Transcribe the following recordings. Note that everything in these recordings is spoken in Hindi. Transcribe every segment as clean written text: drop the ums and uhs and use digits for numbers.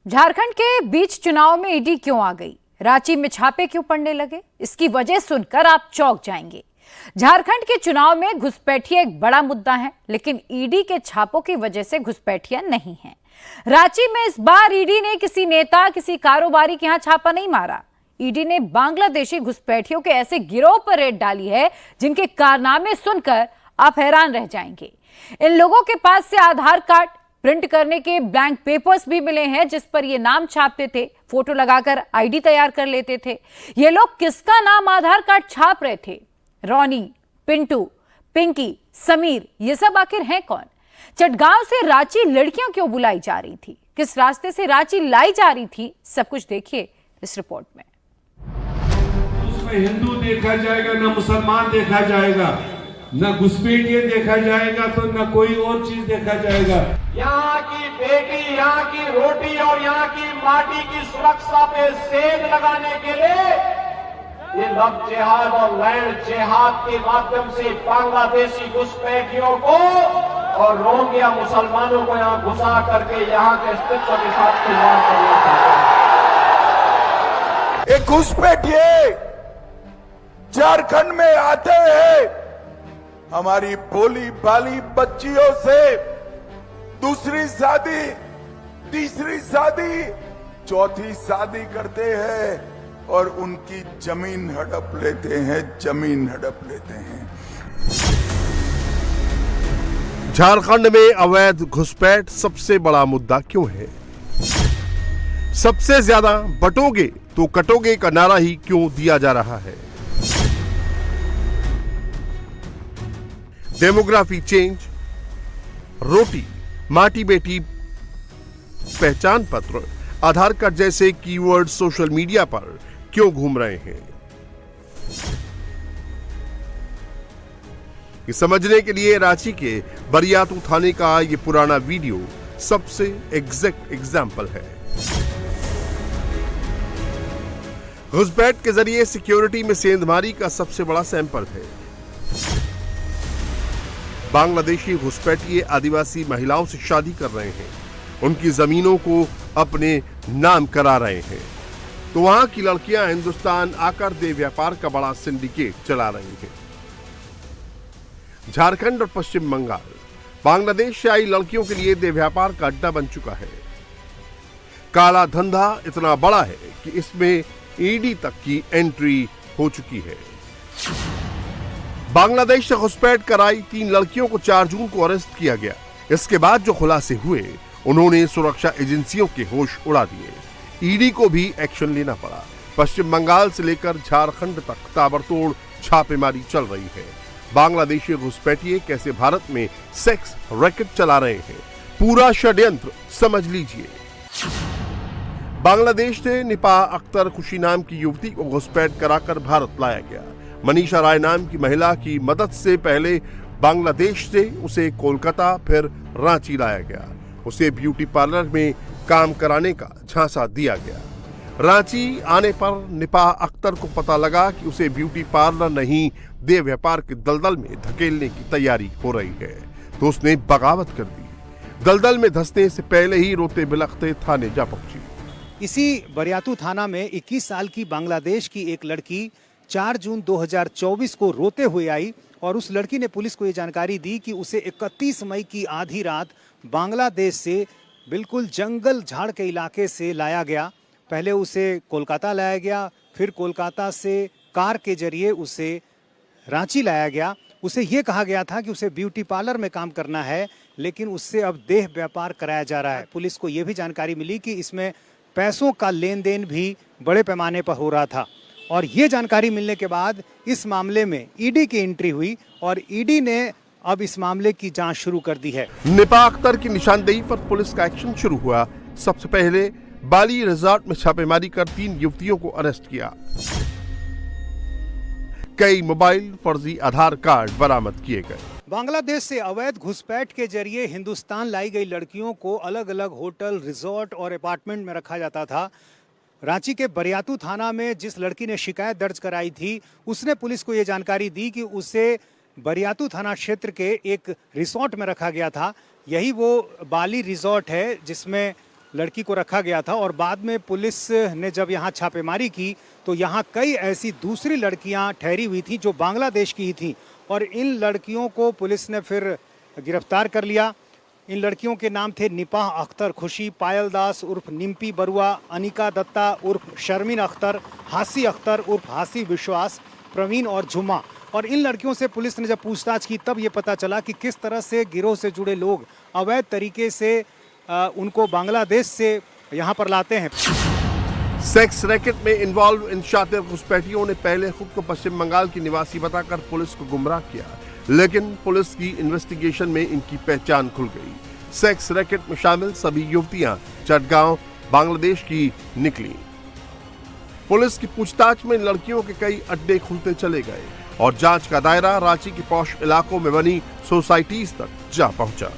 झारखंड के बीच चुनाव में ईडी क्यों आ गई? रांची में छापे क्यों पड़ने लगे? इसकी वजह सुनकर आप चौंक जाएंगे। झारखंड के चुनाव में घुसपैठिया एक बड़ा मुद्दा है, लेकिन ईडी के छापों की वजह से घुसपैठिया नहीं है। रांची में इस बार ईडी ने किसी नेता, किसी कारोबारी के यहां छापा नहीं मारा। ईडी ने बांग्लादेशी घुसपैठियों के ऐसे गिरोह पर रेड डाली है जिनके कारनामे सुनकर आप हैरान रह जाएंगे। इन लोगों के पास से आधार कार्ड प्रिंट करने के ब्लैंक पेपर्स भी मिले हैं जिस पर ये नाम छापते थे, फोटो लगाकर आईडी तैयार कर लेते थे। ये लोग किसका नाम आधार कार्ड छाप रहे थे? रॉनी, पिंटू, पिंकी, समीर, ये सब आखिर हैं कौन? चटगांव से रांची लड़कियां क्यों बुलाई जा रही थी? किस रास्ते से रांची लाई जा रही थी? सब कुछ देखिए इस रिपोर्ट में। उसमें हिंदू देखा जाएगा, न मुसलमान देखा जाएगा, न घुसपैठिए देखा जाएगा, तो न कोई और चीज देखा जाएगा। यहाँ की बेटी, यहाँ की रोटी और यहाँ की माटी की सुरक्षा पे सेंध लगाने के लिए ये लव जिहाद और लैंड जिहाद के माध्यम से बांग्लादेशी घुसपैठियों को और रोहिंग्या मुसलमानों को यहाँ घुसा करके यहाँ के अस्तित्व के साथ खिलवाड़ करना चाहते हैं। एक घुसपैठिए झारखंड में आते हैं, हमारी भोली भाली बच्चियों से दूसरी शादी, तीसरी शादी, चौथी शादी करते हैं और उनकी जमीन हड़प लेते हैं, जमीन हड़प लेते हैं। झारखंड में अवैध घुसपैठ सबसे बड़ा मुद्दा क्यों है? सबसे ज्यादा बटोगे तो कटोगे का नारा ही क्यों दिया जा रहा है? डेमोग्राफी चेंज, रोटी, माटी बेटी, पहचान पत्र, आधार कार्ड जैसे कीवर्ड सोशल मीडिया पर क्यों घूम रहे हैं? ये समझने के लिए रांची के बरियातू थाने का ये पुराना वीडियो सबसे एग्जैक्ट एग्जाम्पल है। घुसपैठ के जरिए सिक्योरिटी में सेंधमारी का सबसे बड़ा सैंपल है। बांग्लादेशी घुसपैठिए आदिवासी महिलाओं से शादी कर रहे हैं, उनकी जमीनों को अपने नाम करा रहे हैं, तो वहां की लड़कियां हिंदुस्तान आकर दे व्यापार का बड़ा सिंडिकेट चला रही हैं। झारखंड और पश्चिम बंगाल बांग्लादेश से आई लड़कियों के लिए दे व्यापार का अड्डा बन चुका है। काला धंधा इतना बड़ा है कि इसमें ईडी तक की एंट्री हो चुकी है। बांग्लादेश से घुसपैठ कराई 3 लड़कियों को 4 जून को अरेस्ट किया गया। इसके बाद जो खुलासे हुए, उन्होंने सुरक्षा एजेंसियों के होश उड़ा दिए। ईडी को भी एक्शन लेना पड़ा। पश्चिम बंगाल से लेकर झारखंड तक ताबड़तोड़ छापेमारी चल रही है। बांग्लादेशी घुसपैठिए कैसे भारत में सेक्स रैकेट चला रहे हैं, पूरा षड्यंत्र समझ लीजिए। बांग्लादेश से निपा अख्तर खुशी नाम की युवती को घुसपैठ कराकर भारत लाया गया। मनीषा राय नाम की महिला की मदद से पहले बांग्लादेश से उसे कोलकाता फिर रांची लाया गया। उसे ब्यूटी पार्लर में काम कराने का झांसा दिया गया। रांची आने पर निपा अख्तर को पता लगा कि उसे ब्यूटी पार्लर नहीं, देह व्यापार के दलदल में धकेलने की तैयारी हो रही है, तो उसने बगावत कर दी। दलदल में धंसने से पहले ही रोते बिलखते थाने जा पहुंची। इसी बरियातू थाना में 21 साल की बांग्लादेश की एक लड़की 4 जून 2024 को रोते हुए आई और उस लड़की ने पुलिस को ये जानकारी दी कि उसे 31 मई की आधी रात बांग्लादेश से बिल्कुल जंगल झाड़ के इलाके से लाया गया। पहले उसे कोलकाता लाया गया, फिर कोलकाता से कार के जरिए उसे रांची लाया गया। उसे ये कहा गया था कि उसे ब्यूटी पार्लर में काम करना है, लेकिन उससे अब देह व्यापार कराया जा रहा है। पुलिस को ये भी जानकारी मिली कि इसमें पैसों का लेन देन भी बड़े पैमाने पर हो रहा था और ये जानकारी मिलने के बाद इस मामले में ईडी की एंट्री हुई और ईडी ने अब इस मामले की जांच शुरू कर दी है। निपा अख्तर की निशानदेही पर पुलिस का एक्शन शुरू हुआ। सबसे पहले बाली रिजॉर्ट में छापेमारी कर 3 युवतियों को अरेस्ट किया। कई मोबाइल, फर्जी आधार कार्ड बरामद किए गए। बांग्लादेश से अवैध घुसपैठ के जरिए हिंदुस्तान लाई गई लड़कियों को अलग अलग होटल, रिजॉर्ट और अपार्टमेंट में रखा जाता था। रांची के बरियातू थाना में जिस लड़की ने शिकायत दर्ज कराई थी, उसने पुलिस को ये जानकारी दी कि उसे बरियातू थाना क्षेत्र के एक रिसोर्ट में रखा गया था। यही वो बाली रिसोर्ट है जिसमें लड़की को रखा गया था और बाद में पुलिस ने जब यहाँ छापेमारी की तो यहाँ कई ऐसी दूसरी लड़कियाँ ठहरी हुई थी जो बांग्लादेश की ही थी और इन लड़कियों को पुलिस ने फिर गिरफ्तार कर लिया। इन लड़कियों के नाम थे निपाह अख्तर खुशी, पायल दास उर्फ निम्पी बरुआ, अनिका दत्ता उर्फ शर्मिन अख्तर, हासी अख्तर उर्फ हासी विश्वास, प्रवीण और झुमा। और इन लड़कियों से पुलिस ने जब पूछताछ की तब ये पता चला कि किस तरह से गिरोह से जुड़े लोग अवैध तरीके से उनको बांग्लादेश से यहाँ पर लाते हैं। सेक्स रैकेट में इन्वॉल्व इन शातिर घुसपैठियों ने पहले खुद को पश्चिम बंगाल की निवासी बताकर पुलिस को गुमराह किया, लेकिन पुलिस की इन्वेस्टिगेशन में इनकी पहचान खुल गई। सेक्स रैकेट में शामिल सभी युवतियां चटगांव बांग्लादेश की निकली। पुलिस की पूछताछ में इन लड़कियों के कई अड्डे खुलते चले गए और जांच का दायरा रांची के पॉश इलाकों में बनी सोसाइटीज तक जा पहुंचा।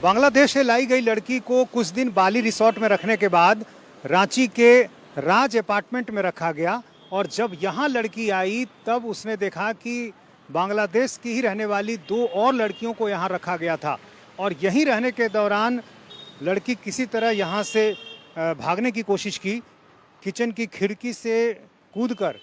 बांग्लादेश से लाई गई लड़की को कुछ दिन बाली रिसोर्ट में रखने के बाद रांची के राज अपार्टमेंट में रखा गया और जब यहाँ लड़की आई तब उसने देखा कि बांग्लादेश की ही रहने वाली 2 और लड़कियों को यहाँ रखा गया था और यहीं रहने के दौरान लड़की किसी तरह यहाँ से भागने की कोशिश की। किचन की खिड़की से कूदकर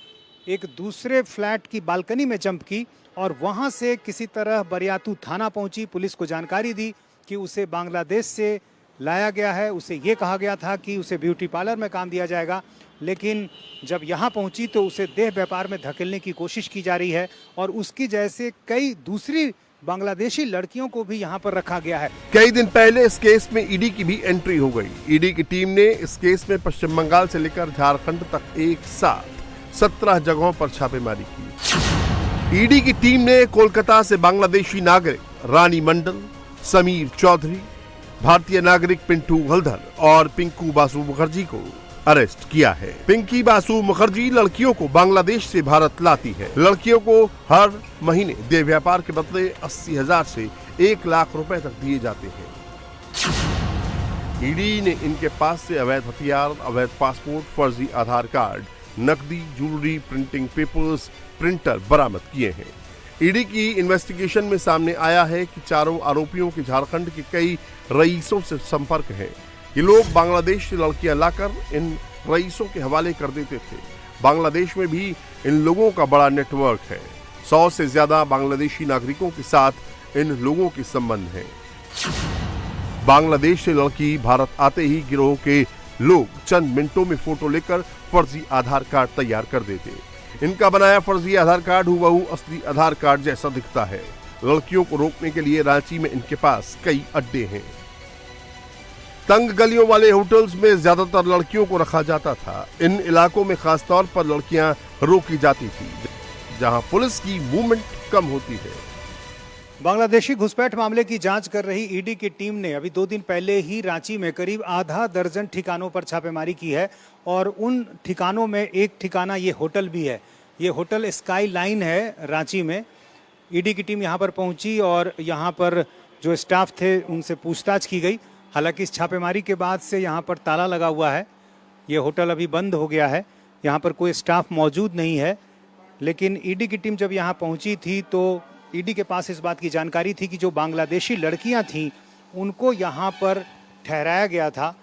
एक दूसरे फ्लैट की बालकनी में जंप की और वहाँ से किसी तरह बरियातू थाना पहुँची। पुलिस को जानकारी दी कि उसे बांग्लादेश से लाया गया है। उसे ये कहा गया था कि उसे ब्यूटी पार्लर में काम दिया जाएगा, लेकिन जब यहाँ पहुँची तो उसे देह व्यापार में धकेलने की कोशिश की जा रही है और उसकी जैसे कई दूसरी बांग्लादेशी लड़कियों को भी यहाँ पर रखा गया है। कई दिन पहले इस केस में ईडी की भी एंट्री हो गई। ईडी की टीम ने इस केस में पश्चिम बंगाल से लेकर झारखंड तक एक साथ 17 जगहों पर छापेमारी की। ईडी की टीम ने कोलकाता से बांग्लादेशी नागरिक रानी मंडल, समीर चौधरी, भारतीय नागरिक पिंटू हल्दर और पिंकू बासु मुखर्जी को अरेस्ट किया है। पिंकी बासु मुखर्जी लड़कियों को बांग्लादेश से भारत लाती है। लड़कियों को हर महीने देह व्यापार के बदले 80,000 से 1 लाख रुपए तक दिए जाते हैं। ईडी ने इनके पास से अवैध हथियार, अवैध पासपोर्ट, फर्जी आधार कार्ड, नकदी, ज्वेलरी, प्रिंटिंग पेपर्स, प्रिंटर बरामद किए हैं। ईडी की इन्वेस्टिगेशन में सामने आया है कि चारों आरोपियों के झारखंड के कई रईसों से संपर्क है। ये लोग बांग्लादेश से लड़कियां लाकर इन रईसों के हवाले कर देते थे। बांग्लादेश में भी इन लोगों का बड़ा नेटवर्क है। 100 से ज्यादा बांग्लादेशी नागरिकों के साथ इन लोगों के संबंध हैं। बांग्लादेश से लड़की भारत आते ही गिरोह के लोग चंद मिनटों में फोटो लेकर फर्जी आधार कार्ड तैयार कर देते। इनका बनाया फर्जी आधार कार्ड हुबहू असली आधार कार्ड जैसा दिखता है। लड़कियों को रोकने के लिए रांची में इनके पास कई अड्डे हैं। तंग गलियों वाले होटल्स में ज्यादातर लड़कियों को रखा जाता था। इन इलाकों में खासतौर पर लड़कियां रोकी जाती थी, जहां पुलिस की मूवमेंट कम होती है। बांग्लादेशी घुसपैठ मामले की जांच कर रही ईडी की टीम ने अभी 2 दिन पहले ही रांची में करीब आधा दर्जन ठिकानों पर छापेमारी की है और उन ठिकानों में एक ठिकाना ये होटल भी है। ये होटल स्काई लाइन है रांची में। ईडी की टीम यहाँ पर पहुंची और यहाँ पर जो स्टाफ थे उनसे पूछताछ की गई। हालांकि इस छापेमारी के बाद से यहाँ पर ताला लगा हुआ है। ये होटल अभी बंद हो गया है, यहाँ पर कोई स्टाफ मौजूद नहीं है। लेकिन ईडी की टीम जब यहाँ पहुँची थी तो ईडी के पास इस बात की जानकारी थी कि जो बांग्लादेशी लड़कियाँ थीं उनको यहाँ पर ठहराया गया था